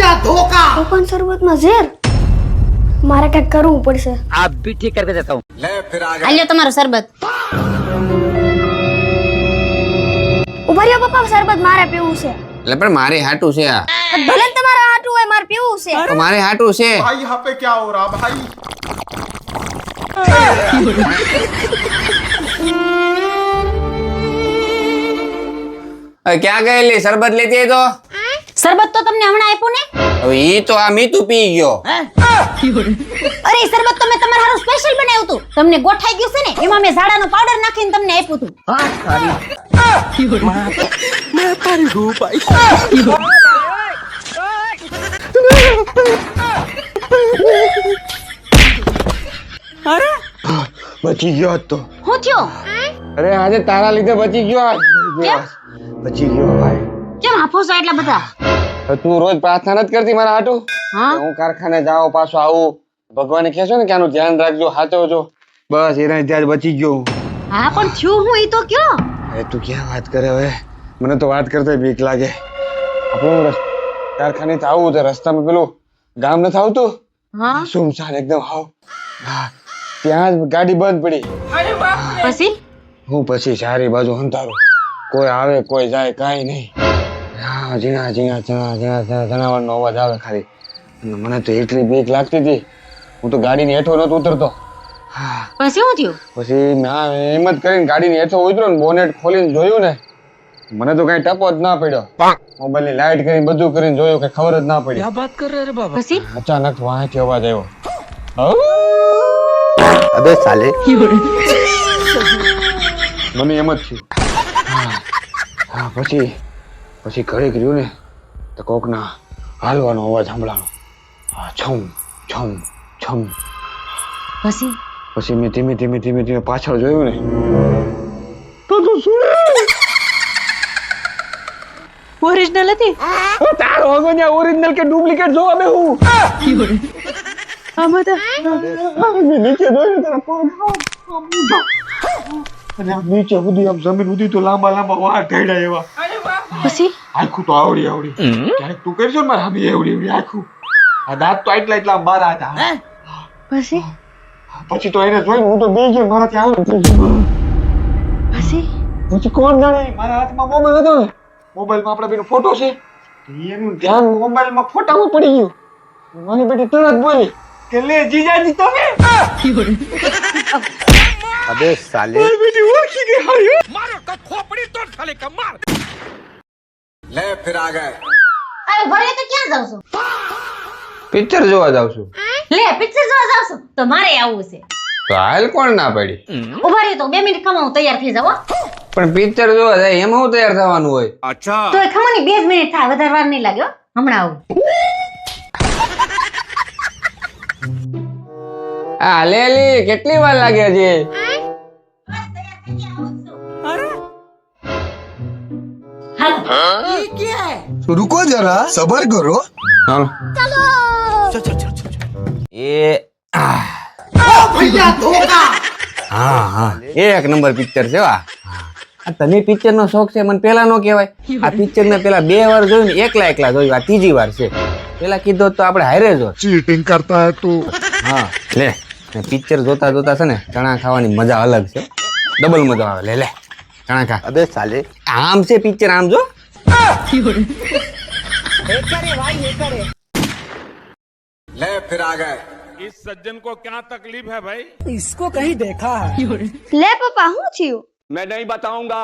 भैया धोखा। ओपन शरबत में ઝેર મારે કઈક કરવું પડશે आप भी ठीक करके देता हूँ ले फिर आ गया હાલ્યો તમારું શરબત ઉભા રહ્યો પપ્પા શરબત મારે પીવું છે એટલે પણ મારે હાટું છે આ ભલે ને તમારા હાટું હોય મારે પીવું છે તો મારે હાટું છે भाई यहाँ पे क्या हो रहा भाई। ક્યાં ગયેલી શરબત લેતી આવી તો શરબત તો તમને હમણાં આપ્યું ને હવે ઈ તો આ મીતુ પી ગયો અરે ઈ શરબત તો મેં તમારા હારું સ્પેશિયલ બનાવ્યું હતું તમને ગોઠાઈ ગયું છે ને એમાં મેં ઝાડાનો પાવડર નાખીને તમને આપ્યું હતું બચી ગયો તો હું થયો અરે આજે તારા લીધે બચી ગયો બચી ગયો ભાઈ કેમ હાફો છો એટલા બધા તો તું રોજ પ્રાર્થના નથી કરતી મારા હાટું હા હું કારખાને જાઉં પાછો આવું ભગવાને કહેશો ને કે આનું ધ્યાન રાખજો હાચવજો બસ એના ત્યાં જ બચી ગયો હા પણ થયું હું ઈ તો કયો અરે તું ક્યાં વાત કરે હવે મને તો વાત કરતો બીક લાગે આપણું કારખાને તો આવું તો રસ્તામાં પેલું ગામ નથી આવતું હા સુમસાન એકદમ હાવ હા ત્યાં જ ગાડી બંધ પડી પછી હું પછી ચારે બાજુ હંતારો કોઈ આવે કોઈ જાય કાંઈ નહીં હા ઝીણા ઝીણા જનાવરનો અવાજ આવે ખાલી અને મને તો એટલી બીક લાગતી હતી હું તો ગાડીની હેઠો નતો ઉતરતો હા પછી હું થયું પછી મેં હિંમત કરીને ગાડીની હેઠો ઉતર્યો ને બોનેટ ખોલીને જોયું ને મને તો કઈ ટપો જ ના પડ્યો મોબાઈલની લાઈટ કરીને બધું કરીને જોયું કઈ ખબર જ ના પડી પછી અચાનક વાંચી અવાજ આવ્યો अबे साले મને એમ જ થયું હા પછી ઘડીક રહ્યું ને તો કોકના હાલવાનો અવાજ સાંભળાનો છમ છમ છમ પછી મેં ધીમે પાછળ જોયું ને ઓરિજિનલ હતી તારો અગોન્યા ઓરિજિનલ કે ડુપ્લિકેટ જોવા બે હું આમાં તો મેં નીચે જોયું ને તારા પગ અને આમ નીચે સુધી આમ જમીન સુધી તો લાંબા વાળ ઢળ્યા એવા પછી આખું તો આવડી ક્યારેક તું કરજો ને મારા હામી એવડી આખું આ દાંત તો એટલા બારા હતા પછી તો એને જોઈને હું તો બે ગયો મારાથી આવે પછી કોણ જાણે મારા હાથમાં મોબાઈલ હતો ને મોબાઈલમાં આપણા બેનો ફોટો છે એનું ધ્યાન મોબાઈલમાં ફોટામાં પડી ગયું મને બેટી તરત બોલી કે લે જીજાજી તમે अबे साले બેટી ઓળખી ગઈ હારી ले फिर आ गए અરે ઘરે તો ક્યાં જાવ છો પિક્ચર જોવા જાવ છું લે પિક્ચર જોવા જાવ છો તો મારે આવવું છે તો હાલ કોણ ના પડી ઉભા રહ્યો તો 2 મિનિટ ખમા હું તૈયાર થઈ જાવ પણ પિક્ચર જોવા જાય એમાં હું તૈયાર થવાનું હોય તો એ ખમાની 2 મિનિટ થાય વધારે વાર નહીં લાગ્યો હમણાં આવું આ લેલી કેટલી વાર લાગે છે रुको जरा सबर करो। ચાલો એ भैया धोखा। હા એક નંબર પિક્ચર છે આ તને પિક્ચર નો શોખ છે મને પેલા નો કહેવાય આ પિક્ચર ને પેલા 2 વાર જોયું ને એકલા જોયું આ ત્રીજી વાર છે પેલા કીધું તો આપણે હારે જો चीटिंग करता है तू। હા લે પિક્ચર જોતા છે ને ચણા ખાવાની મજા અલગ છે ડબલ મજા આવે લે ચણા ખા अबे साले આમ છે પિક્ચર આમ જો ले फिर आ गए इस सज्जन को क्या तकलीफ है भाई લે પપ્પા હું થયું मैं नहीं बताऊंगा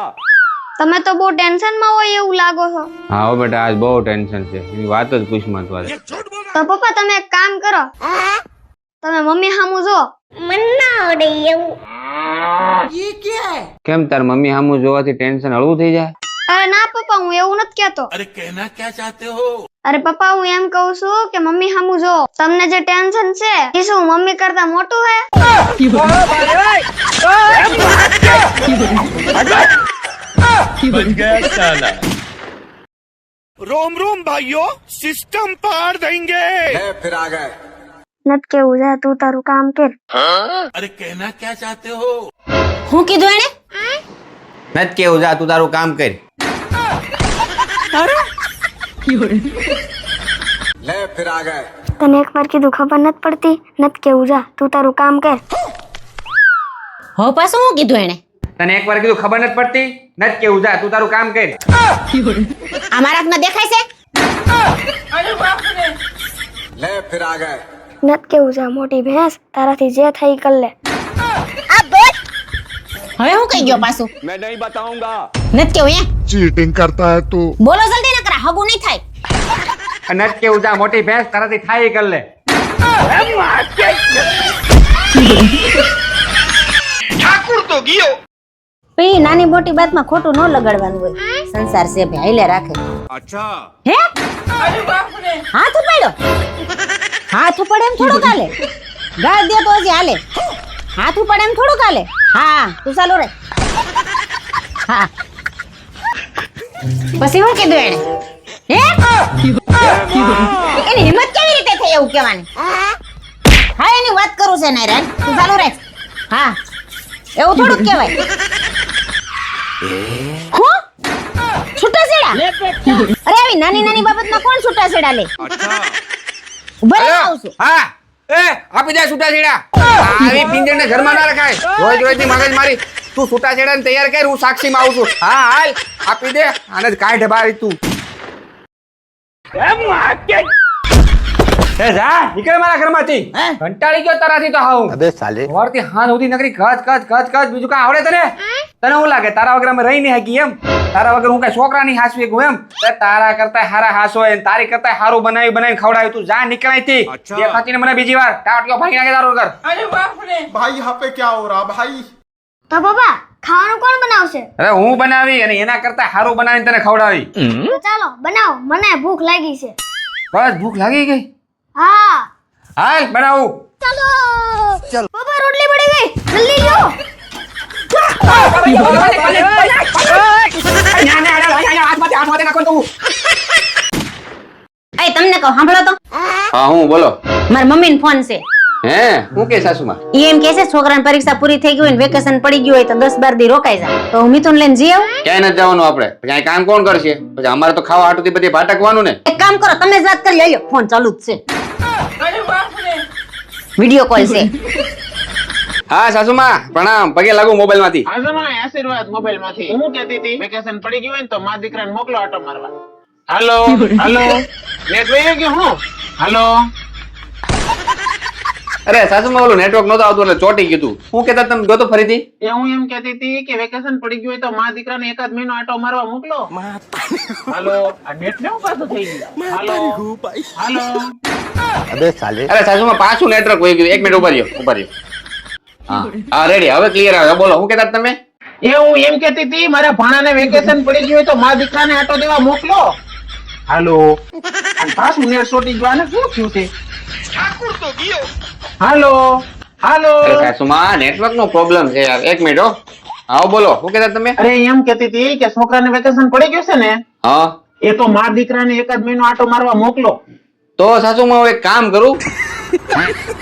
તમે તો બહુ ટેન્શન માં હોય એવું લાગો છો હા હો બેટા આજ બહુ ટેન્શન છે એની વાત જ પૂછમાં તો આજે તો પપ્પા તમે એક કામ કરો તમે મમ્મી સામું જો કેમ તાર મમ્મી સામું જોવાથી ટેન્શન હળવું થઈ જાય અરે ના પપ્પા હું એવું નથી કહેતો अरे कहना क्या चाहते हो અરે પપ્પા હું એમ કહું છું કે મમ્મી સામું જો તમને જે ટેન્શન છે એ શું મમ્મી કરતા મોટું હે रोम रोम भाइयों सिस्टम पार देंगे ले फिर आ गए નત કેવું જા તું તારું કામ કર अरे कहना क्या चाहते हो હું કીધું એને નત કેવું જા તું તારું કામ કર ले फिर आ गए તને એકવાર કીધું ખબર નથી પડતી નથી કેવું જા તું તારું કામ કર હો પાછું હું કીધું એને તને એકવાર કીધું ખબર નથી પડતી નથી કેવું જા તું તારું કામ કર આ મારા હાથમાં દેખાય છે ले फिर आ गए નથી કેવું જા મોટી ભેંસ તારાથી જે થઈ કર લે હવે હું કઈ ગયો પાછું मैं नहीं बताऊंगा નથી કેવું હે चीटिंग करता है तू બોલો જલ્દી ન કરા હગું નહીં થાય નથી કેવું જા મોટી ભેંસ તારાથી થાય કર લે ठाकुर तो गियो પી નાની મોટી વાતમાં ખોટું ન લગાડવાનું હોય સંસાર છે ભાઈ હાલે રાખે अच्छा હે હાથ ઉપાડ્યો હાથ ઉપાડે એમ થોડું કાલે ગાળ દે તો હજી હાલે હાથ ઉપાડે એમ થોડું કાલે હા તું ચાલુ રે હા પછી હું કીધું એને હે એની હિંમત કેવી રીતે થઈ એવું કહેવાની હા એની વાત કરું છે નાયરાન તું ચાલુ રે હા એવું થોડું કહેવાય હું છૂટાછેડા અરે આવી નાની નાની બાબતમાં કોણ છૂટાછેડા લે ઉભા રહી આવું છું હા એ આપી દે છૂટાછેડા આવી પિંજરને ઘરમાં ના રખાય રોજ રોજની મગજ મારી તું છૂટાછેડાને તૈયાર કર હું સાક્ષીમાં આવું છું હા હાલ આપી દે આને જ કાઢ બારી તું એ જા નીકળ મારા ઘરમાંથી કંટાળી ગયો તારાથી તો હાઉ अबे साले સવારથી હાથ સુધી નકરી કચ કચ કચ કચ બીજું કાંઈ આવડે તને તને શું લાગે તારા વગર અમે રહી નહીં હકી એમ તારા વગર હું કઈ છોકરાની હાસવી ગયું એમ તે તારા કરતા હારા હાસો હોય તારી કરતા હારું બનાવીને ખવડાવ્યું તું જા નીકળાય થી એ ખાતીને મને બીજી વાર ટાટિયો ભાગી નાખે તારો વગર भाई यहाँ पे क्या हो रहा भाई તો પપ્પા ખાવાનું કોણ બનાવશે અરે હું બનાવી અને એના કરતા હારું બનાવીને તને ખવડાવી તો ચાલો બનાવો મને ભૂખ લાગી છે બસ ભૂખ લાગી ગઈ હા હાલ બનાવું પપ્પા રોટલી પડી ગઈ જલ્દી લો એ તમને કહું સાંભળો તો હા હું બોલો મારા મમ્મીનો ફોન છે હે હું કે સાસુમાં ઈ એમ કહે છે છોકરાની પરીક્ષા પૂરી થઈ ગઈ હોય ને વેકેશન પડી ગયું હોય તો 10-12 દી રોકાઈ જા તો હું મિથુન લઈને જઈ આવું ક્યાંય નથી જવાનું આપણે ક્યાંય કામ કોણ કરશે પછી અમારે તો ખાવા હાટુથી બધી ભાટકવાનું ને એક કામ કરો તમે જ વાત કરી લઈ લો ફોન ચાલુ જ છે વિડિયો કોલ છે હા સાસુમાં પ્રણામ પગે લાગુ મોબાઈલ માંથી આશીર્વાદ મોબાઈલ માંથી હું કહેતી હતી વેકેશન પડી ગયું હોય ને તો મા દીકરાને મોકલો આટો મારવા હાલો હાલો નેટ વહી ગયું હું હાલો અરે સાસુમાં ઓલું નેટવર્ક નહોતું આવતું એટલે ચોટી ગયું તું. હું કહેતા તમે ગયો તો ફરીથી એ હું એમ કહેતી હતી કે વેકેશન પડી ગયું હોય તો મા દીકરાને એકાદ મહિનો આટો મારવા મોકલો હાલો આ નેટ ને પાછું થઈ ગયું હાલો હાલો अबे साले અરે સાસુમાં પાછું નેટવર્ક વહી ગયું. 1 મિનિટ ઉભા રહ્યો. હા હા રેડી હવે ક્લિયર આવે બોલો હું કહેતા તમે એ હું એમ કહેતી હતી મારા ભાણાને વેકેશન પડી ગયું હોય તો મા દીકરાને આટો દેવા મોકલો હાલો અને પાછું નેટ છોટી ગયું આને શું થયું છે હાલો હાલો અરે સાસુમાં નેટવર્ક નો પ્રોબ્લેમ છે યાર 1 મિનિટ હો. હા બોલો હું કહેતા તમે અરે એમ કહેતી હતી કે છોકરાને વેકેશન પડી ગયું છે ને હા એ તો મા દીકરાને એકાદ મહિનો આટો મારવા મોકલો તો સાસુમાં હું એક કામ કરું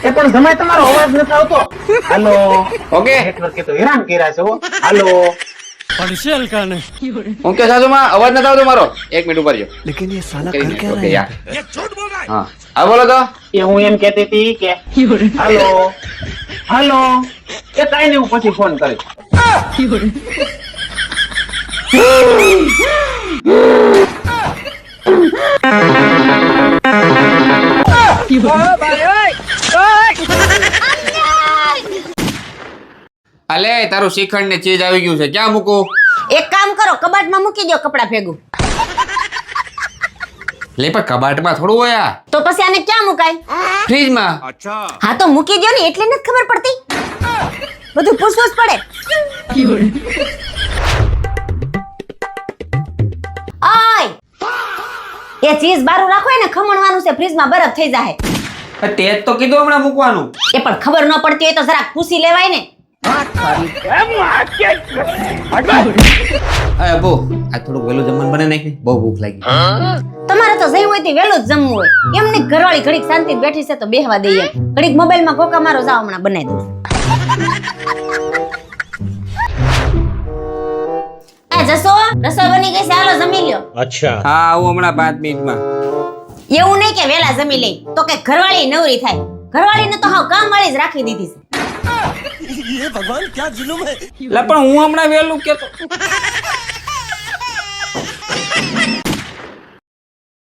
એ પણ સમય તમારો અવાજ નથી આવતો હાલો ઓકે નેટવર્ક તો હેરાન કર્યા છે હો હાલો હું કે સાસુમાં અવાજ નથી આવતો મારો 1 મિનિટ ઉભા રહ્યો લેકિન ये साला कर क्या रहा है હા હા બોલો તો એ હું એમ કહેતી હતી કે હાલો હાલો એ કાઈ નહીં હું પછી ફોન કરીશ અલે તારું શ્રીખંડ ને ચીજ આવી ગયું છે ક્યાં મૂકું એક કામ કરો કબાટમાં મૂકી દો કપડા ભેગું લે પણ કબાટમાં થોડું હોય આ તો પછી આને ક્યાં મુકાય ફ્રીજમાં હા તો મૂકી દો ને એટલે નથી ખબર પડતી બધું પૂછવું જ પડે ઓય એ ચીઝ બારું રાખો ને ખમણવાનું છે ફ્રીજમાં બરફ થઈ જાય તે જ તો કીધું હમણાં મૂકવાનું એ પણ ખબર ન પડતી હોય તો જરાક પૂછી લેવાય ને અરે બહુ આ થોડું વહેલું જમવાનું બને નાખી બહુ ભૂખ લાગી તમારે તો જઈ હોય તે વહેલું જ જમવું હોય એમની ઘરવાળી ઘડીક શાંતિ બેઠી છે તો બેહવા દઈએ ઘડીક મોબાઈલમાં કોકા મારો જાવ હમણાં બનાવી દઉં આ જસો રસોઈ બની ગઈ છે હાલો જમી લ્યો હા આવું હમણાં 5 મિનિટમાં એવું નહીં કે વેલા જમી લે તો કે ઘરવાળી નવરી થાય. ઘરવાળીને તો હાવ કામ વાળી જ રાખી દીધી છે. લે પણ હું હમણાં વહેલું કેતો